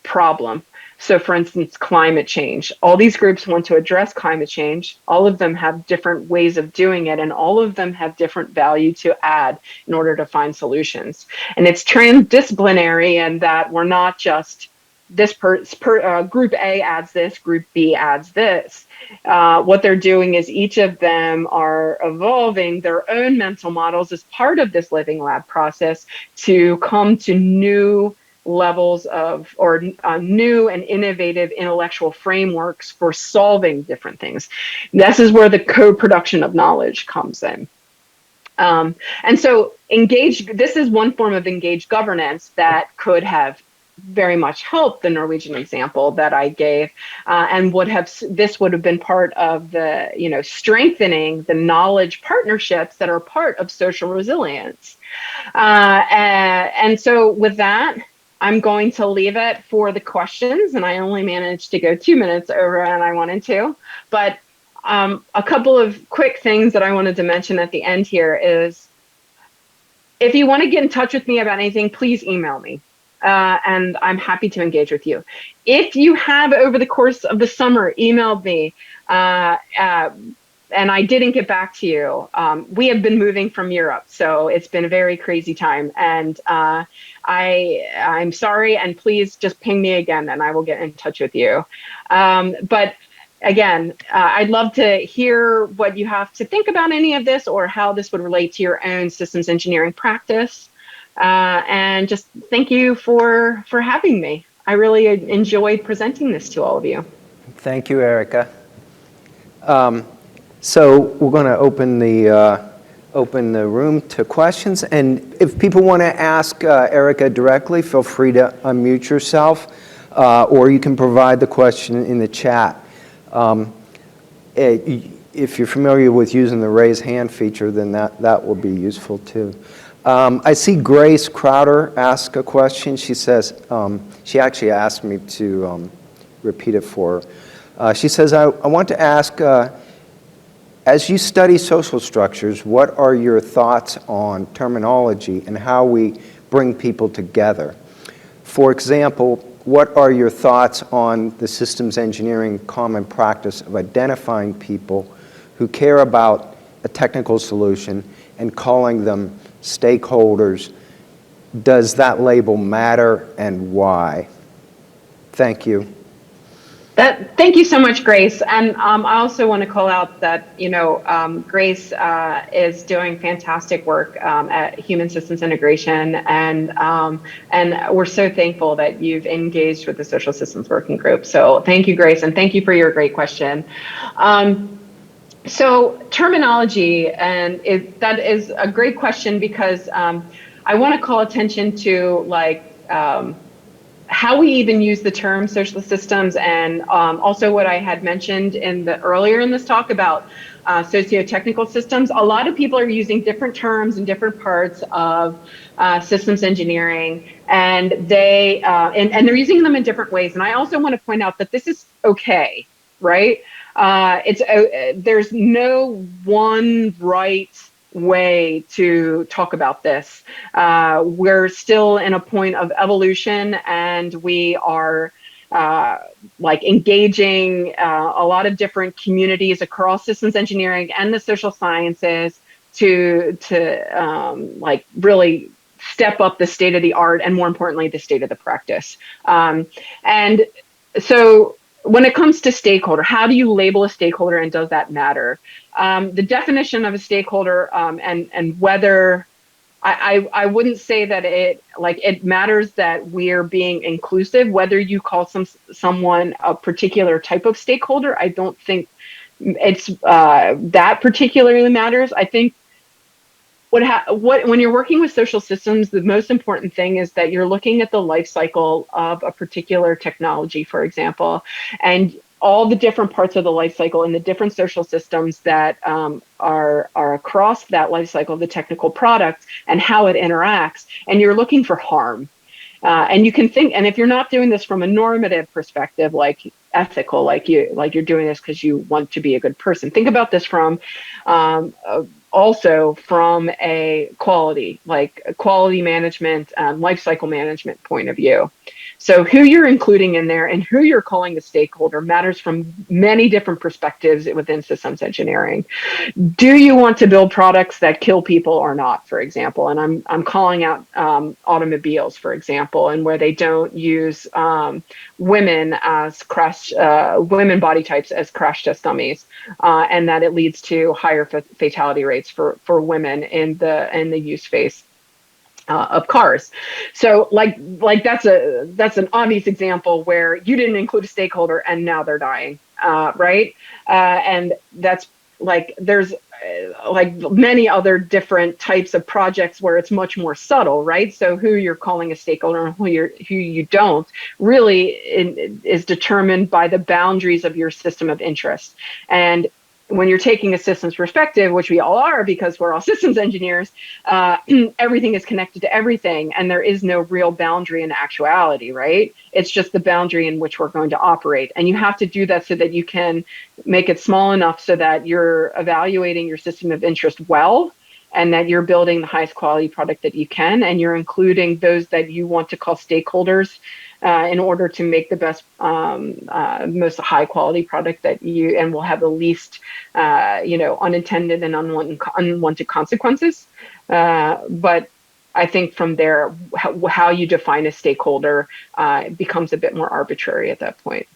problem. So for instance, climate change. All these groups want to address climate change. All of them have different ways of doing it, and all of them have different value to add in order to find solutions. And it's transdisciplinary in that we're not just this group A adds this, group B adds this. What they're doing is each of them are evolving their own mental models as part of this Living Lab process to come to new levels of or new and innovative intellectual frameworks for solving different things. This is where the co-production of knowledge comes in. And so this is one form of engaged governance that could have very much helped the Norwegian example that I gave, and this would have been part of the, strengthening the knowledge partnerships that are part of social resilience. And so with that, I'm going to leave it for the questions, and I only managed to go 2 minutes over and I wanted to, but a couple of quick things that I wanted to mention at the end here is, if you want to get in touch with me about anything, please email me. And I'm happy to engage with you. If you have, over the course of the summer, emailed me, and I didn't get back to you, we have been moving from Europe, so it's been a very crazy time. And I'm sorry, and please just ping me again, and I will get in touch with you. But again, I'd love to hear what you have to think about any of this or how this would relate to your own systems engineering practice. And just thank you for having me. I really enjoyed presenting this to all of you. Thank you, Erica. So we're going to open the room to questions. And if people want to ask Erica directly, feel free to unmute yourself, or you can provide the question in the chat. If you're familiar with using the raise hand feature, then that will be useful too. I see Grace Crowder ask a question. She says, she actually asked me to repeat it for her. She says, I want to ask, as you study social structures, what are your thoughts on terminology and how we bring people together? For example, what are your thoughts on the systems engineering common practice of identifying people who care about a technical solution and calling them stakeholders? Does that label matter, and why? Thank you. Thank you so much, Grace. And I also want to call out that, Grace is doing fantastic work at Human Systems Integration. And we're so thankful that you've engaged with the Social Systems Working Group. So thank you, Grace. And thank you for your great question. So terminology, and that is a great question because I want to call attention to how we even use the term social systems, and also what I had mentioned earlier in this talk about socio-technical systems. A lot of people are using different terms in different parts of systems engineering, and they're using them in different ways. And I also want to point out that this is okay, right? There's no one right way to talk about this. We're still in a point of evolution, and we are engaging a lot of different communities across systems engineering and the social sciences to really step up the state of the art, and more importantly, the state of the practice. And so when it comes to stakeholder, how do you label a stakeholder, and does that matter? The definition of a stakeholder, and whether I wouldn't say that it matters that we're being inclusive, whether you call someone a particular type of stakeholder. I don't think it's that particularly matters. I think when you're working with social systems, the most important thing is that you're looking at the life cycle of a particular technology, for example, and all the different parts of the life cycle and the different social systems that are across that life cycle of the technical product and how it interacts. And you're looking for harm. And you can think, and if you're not doing this from a normative perspective, like ethical, like you're doing this because you want to be a good person, think about this from also from a quality management, life cycle management point of view. So who you're including in there and who you're calling a stakeholder matters from many different perspectives within systems engineering. Do you want to build products that kill people or not, for example? And I'm calling out automobiles, for example, and where they don't use women body types as crash test dummies, and that it leads to higher fatality rates for women in the use phase of cars. So that's an obvious example where you didn't include a stakeholder and now they're dying, right? And that's there's many other different types of projects where it's much more subtle, right? So who you're calling a stakeholder and who you don't really is determined by the boundaries of your system of interest. And when you're taking a systems perspective, which we all are because we're all systems engineers, everything is connected to everything, and there is no real boundary in actuality, right? It's just the boundary in which we're going to operate. And you have to do that so that you can make it small enough so that you're evaluating your system of interest well, and that you're building the highest quality product that you can, and you're including those that you want to call stakeholders in order to make the best, most high quality product and will have the least, unintended and unwanted consequences. But I think from there, how you define a stakeholder becomes a bit more arbitrary at that point.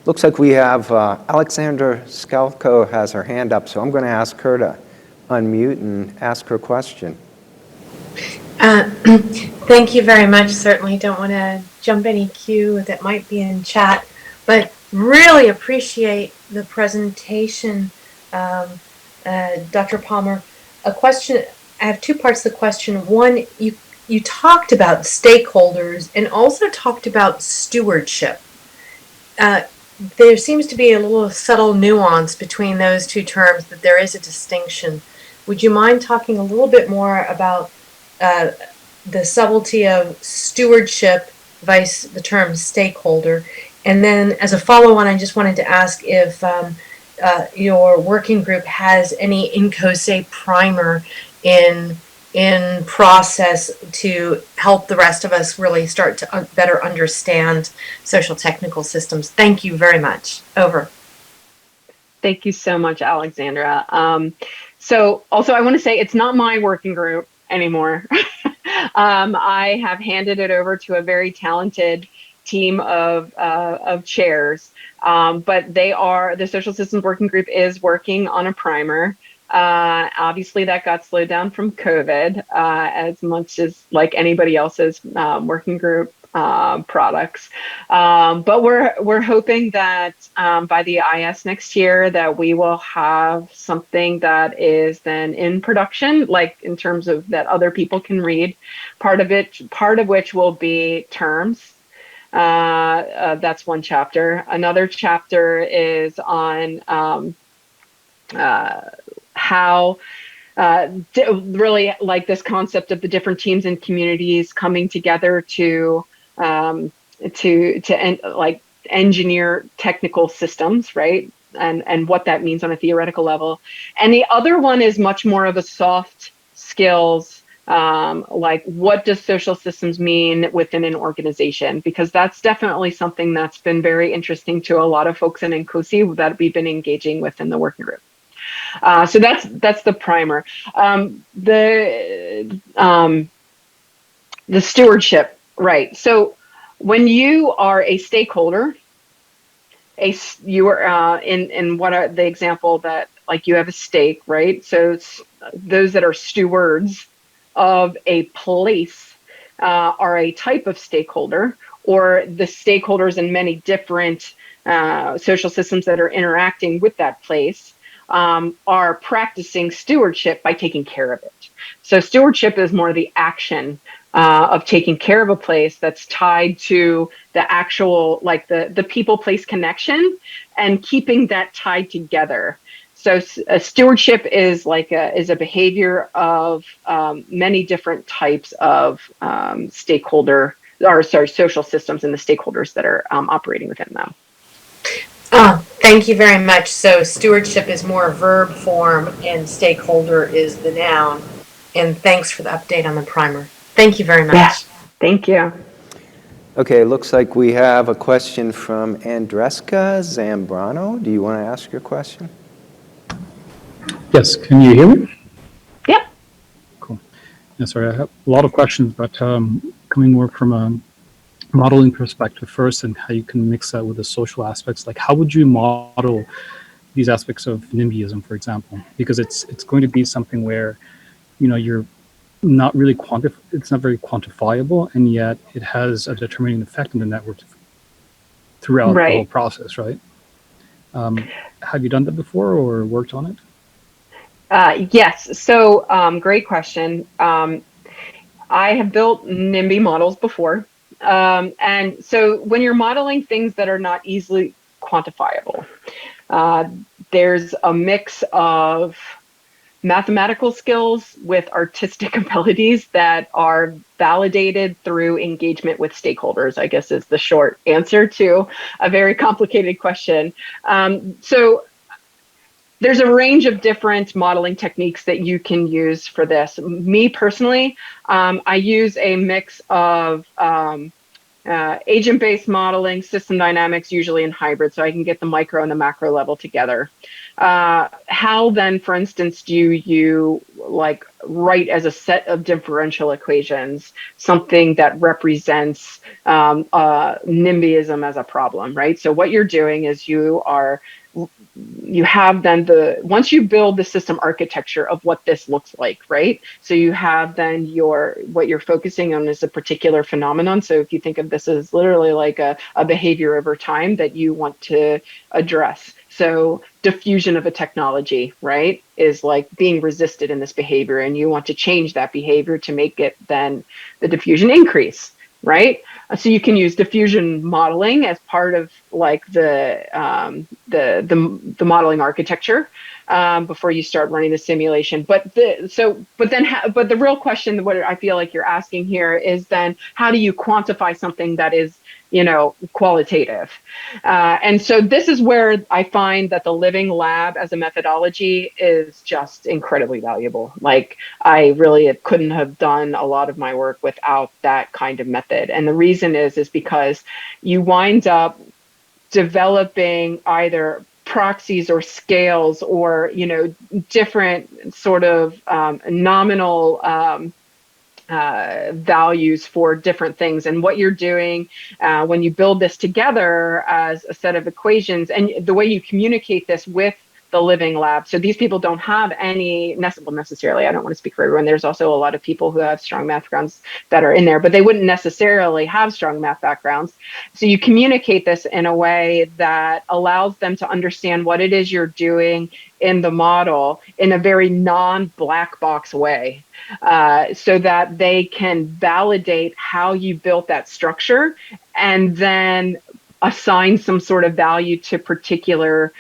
Looks like we have Alexandra Skalko has her hand up, so I'm going to ask her to unmute and ask her question. Thank you very much. Certainly don't want to jump any queue that might be in chat, but really appreciate the presentation, Dr. Palmer. A question, I have two parts of the question. One, you talked about stakeholders and also talked about stewardship. There seems to be a little subtle nuance between those two terms, but there is a distinction. Would you mind talking a little bit more about the subtlety of stewardship vice the term stakeholder? And then as a follow-on, I just wanted to ask if your working group has any Incose primer in process to help the rest of us really start to better understand social technical systems. Thank you very much. Over. Thank you so much, Alexandra. So also I want to say it's not my working group anymore. I have handed it over to a very talented team of chairs. But the Social Systems Working Group is working on a primer. Obviously, that got slowed down from COVID, as much as like anybody else's working group products. But we're hoping that by the IS next year that we will have something that is then in production, like in terms of that other people can read. Part of which will be terms. That's one chapter. Another chapter is on how really like this concept of the different teams and communities coming together um, like engineer technical systems, right? And what that means on a theoretical level. And the other one is much more of a soft skills, like what does social systems mean within an organization? Because that's definitely something that's been very interesting to a lot of folks in Incose that we've been engaging with in the working group. So that's the primer. The stewardship, right? So when you are a stakeholder, you are in what are the example that like you have a stake, right? So those that are stewards of a place are a type of stakeholder, or the stakeholders in many different social systems that are interacting with that place are practicing stewardship by taking care of it. So stewardship is more the action of taking care of a place that's tied to the actual, like the people place connection and keeping that tied together. So stewardship is like a behavior of many different types of social systems and the stakeholders that are operating within them. Oh, thank you very much. So stewardship is more verb form and stakeholder is the noun. And thanks for the update on the primer. Thank you very much. Yeah, thank you. Okay, it looks like we have a question from Andreska Zambrano. Do you want to ask your question? Yes, can you hear me? Yep. Cool. Yeah, sorry, I have a lot of questions, but coming more from a modeling perspective first and how you can mix that with the social aspects, like how would you model these aspects of NIMBYism, for example? Because it's going to be something where, you're not really it's not very quantifiable, and yet it has a determining effect on the network throughout the whole process, right? Have you done that before or worked on it? Yes. So great question. I have built NIMBY models before. And so when you're modeling things that are not easily quantifiable, there's a mix of mathematical skills with artistic abilities that are validated through engagement with stakeholders, I guess is the short answer to a very complicated question. So there's a range of different modeling techniques that you can use for this. Me personally, I use a mix of agent-based modeling, system dynamics, usually in hybrid, so I can get the micro and the macro level together. How then, for instance, do you like write as a set of differential equations something that represents NIMBYism as a problem, right? So what you're doing is you have then once you build the system architecture of what this looks like, right? So you have then what you're focusing on is a particular phenomenon. So if you think of this as literally like a behavior over time that you want to address. So diffusion of a technology, right, is like being resisted in this behavior, and you want to change that behavior to make it then the diffusion increase, right? So you can use diffusion modeling as part of like the modeling architecture before you start running the simulation. But the real question, what I feel like you're asking here, is then how do you quantify something that is qualitative? And so this is where I find that the living lab as a methodology is just incredibly valuable. Like I really couldn't have done a lot of my work without that kind of method. And the reason is because you wind up developing either proxies or scales or different sort of nominal values for different things. And what you're doing when you build this together as a set of equations, and the way you communicate this with the living lab. So these people don't have any, necessarily, I don't want to speak for everyone. There's also a lot of people who have strong math backgrounds that are in there, but they wouldn't necessarily have strong math backgrounds. So you communicate this in a way that allows them to understand what it is you're doing in the model in a very non-black box way, so that they can validate how you built that structure and then assign some sort of value to particular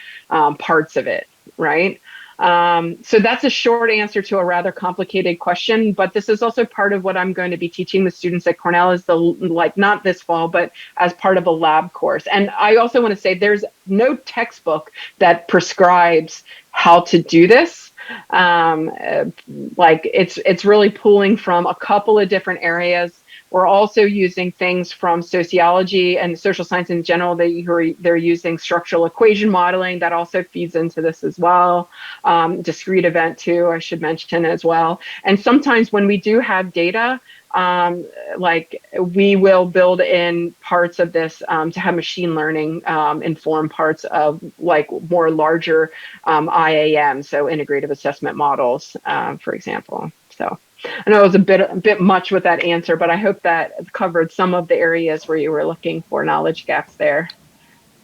parts of it, right? So that's a short answer to a rather complicated question, but this is also part of what I'm going to be teaching the students at Cornell is not this fall, but as part of a lab course. And I also want to say there's no textbook that prescribes how to do this. It's really pulling from a couple of different areas. We're also using things from sociology and social science in general. They're using structural equation modeling that also feeds into this as well. Discrete event too, I should mention as well. And sometimes when we do have data, we will build in parts of this to have machine learning inform parts of more larger IAM, so integrative assessment models, for example. So I know it was a bit much with that answer, but I hope that covered some of the areas where you were looking for knowledge gaps there.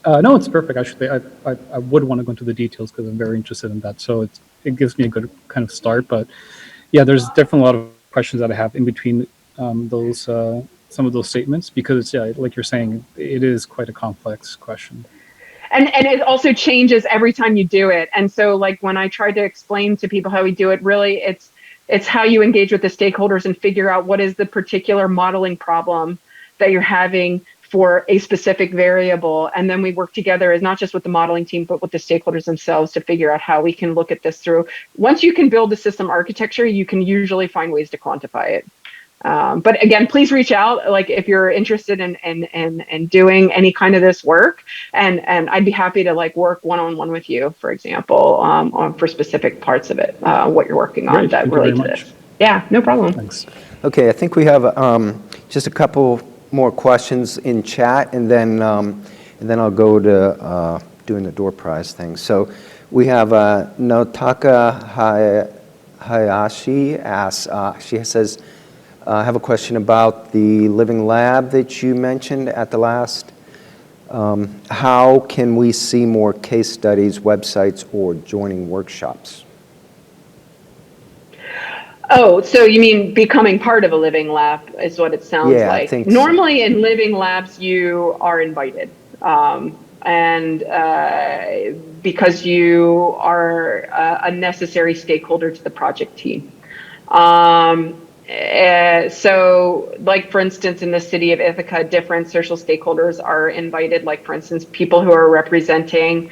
No, it's perfect. Actually, I would want to go into the details because I'm very interested in that. So it gives me a good kind of start. But yeah, there's definitely a lot of questions that I have in between those some of those statements because yeah, like you're saying, it is quite a complex question. And it also changes every time you do it. And so like when I try to explain to people how we do it, really it's how you engage with the stakeholders and figure out what is the particular modeling problem that you're having for a specific variable. And then we work together as not just with the modeling team, but with the stakeholders themselves to figure out how we can look at this through. Once you can build the system architecture, you can usually find ways to quantify it. But again, please reach out, like if you're interested in doing any kind of this work, and I'd be happy to like work one-on-one with you, for example, for specific parts of it, what you're working on Great. that Thank you relate to very much. this. Yeah, no problem. Thanks. Okay, I think we have just a couple more questions in chat, and then I'll go to doing the door prize thing. So we have Notaka Hayashi asks, she says, I have a question about the living lab that you mentioned at the last. How can we see more case studies, websites, or joining workshops? Oh, so you mean becoming part of a living lab is what it sounds Yeah, like. I think Normally in living labs, you are invited. And because you are a necessary stakeholder to the project team. So like, for instance, in the city of Ithaca, different social stakeholders are invited, like, for instance, people who are representing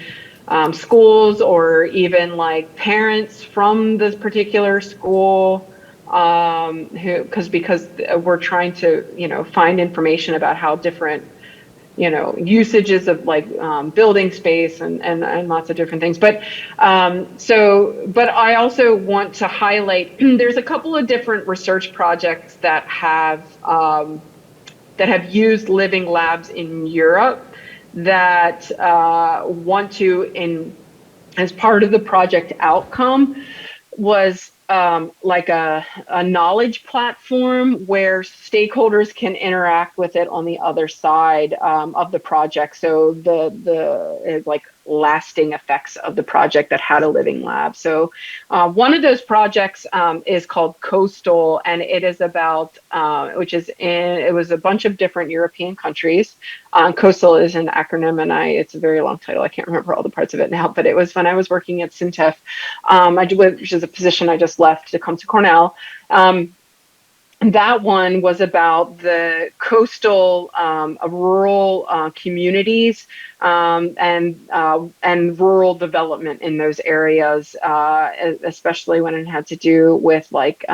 schools or even like parents from this particular school, because we're trying to, find information about how different usages of like building space and lots of different things. But but I also want to highlight there's a couple of different research projects that have used living labs in Europe that want to, as part of the project outcome, was like a knowledge platform where stakeholders can interact with it on the other side of the project. So the like lasting effects of the project that had a living lab. So one of those projects is called Coastal, and it is about it was a bunch of different European countries. Coastal is an acronym, and it's a very long title. I can't remember all the parts of it now, but it was when I was working at Syntef, which is a position I just left to come to Cornell. That one was about the coastal rural communities and rural development in those areas, especially when it had to do with like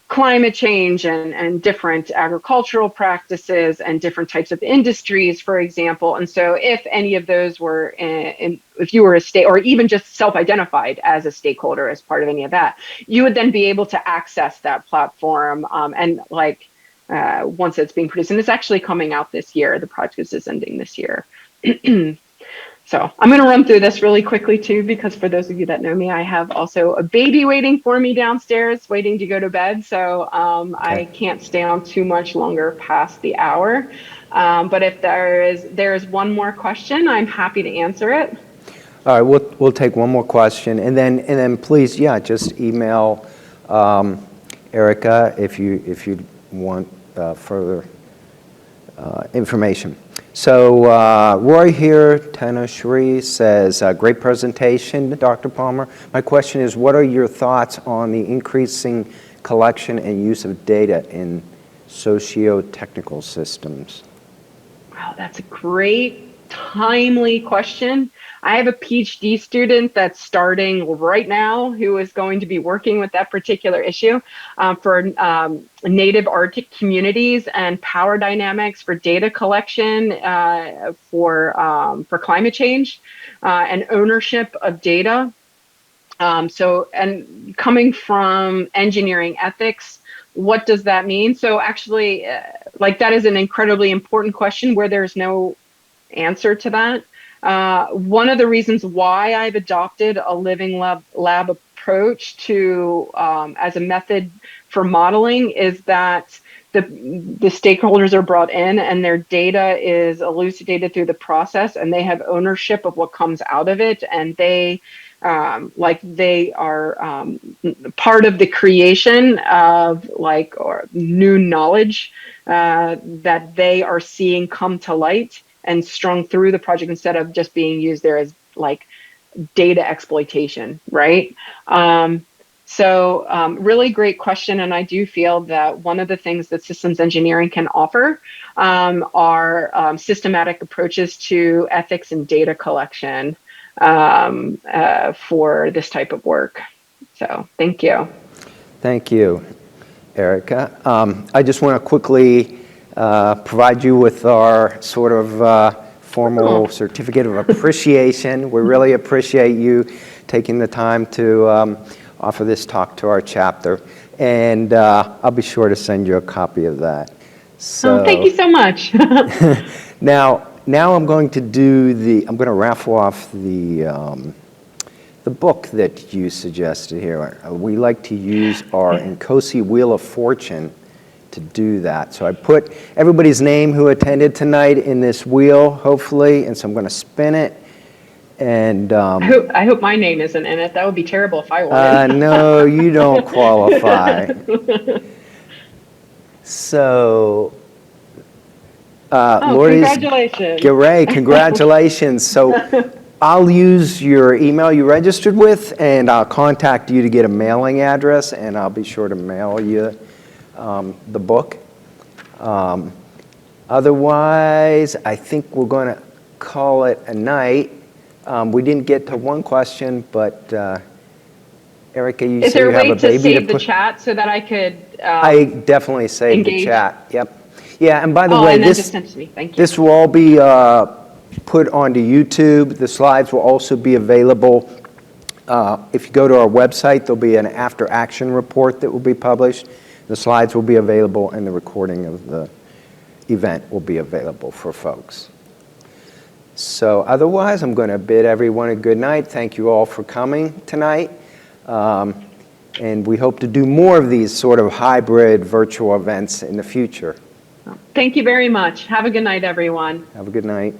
climate change and different agricultural practices and different types of industries, for example. And so if any of those were if you were a state, or even just self-identified as a stakeholder as part of any of that, you would then be able to access that platform. And once it's being produced, and it's actually coming out this year, the project is ending this year. So I'm going to run through this really quickly too, because for those of you that know me, I have also a baby waiting for me downstairs, waiting to go to bed. So Okay. I can't stay on too much longer past the hour. But if there is one more question, I'm happy to answer it. All right, we'll take one more question, and then please, just email Erica if you want further information. So Roy here, Tanashri says, great presentation, Dr. Palmer. My question is, what are your thoughts on the increasing collection and use of data in socio-technical systems? Wow, that's a great, timely question. I have a PhD student that's starting right now who is going to be working with that particular issue for native Arctic communities and power dynamics for data collection for climate change and ownership of data. And coming from engineering ethics, what does that mean? So actually, that is an incredibly important question where there's no answer to that. One of the reasons why I've adopted a living lab approach to as a method for modeling is that the stakeholders are brought in and their data is elucidated through the process, and they have ownership of what comes out of it, and they are part of the creation of or new knowledge that they are seeing come to light and strung through the project instead of just being used there as data exploitation, right? So really great question. And I do feel that one of the things that systems engineering can offer are systematic approaches to ethics and data collection for this type of work. So thank you. Thank you, Erica. I just want to quickly provide you with our sort of formal certificate of appreciation. We really appreciate you taking the time to offer this talk to our chapter, and I'll be sure to send you a copy of that. So, thank you so much. Now I'm going to raffle off the book that you suggested here. We like to use our Incose Wheel of Fortune to do that. So I put everybody's name who attended tonight in this wheel, hopefully, and so I'm going to spin it. And I hope my name isn't in it. That would be terrible if I were. No, you don't qualify. So, congratulations. Garay, congratulations. So I'll use your email you registered with, and I'll contact you to get a mailing address, and I'll be sure to mail you the book. Otherwise, I think we're going to call it a night. We didn't get to one question, but Erica, you say you have a baby to put. Is there a way to save the chat so that I could I definitely saved the chat. Yep. Yeah, and by the way, this will all be put onto YouTube. The slides will also be available. If you go to our website, there'll be an after-action report that will be published. The slides will be available, and the recording of the event will be available for folks. So otherwise, I'm going to bid everyone a good night. Thank you all for coming tonight. And we hope to do more of these sort of hybrid virtual events in the future. Thank you very much. Have a good night, everyone. Have a good night.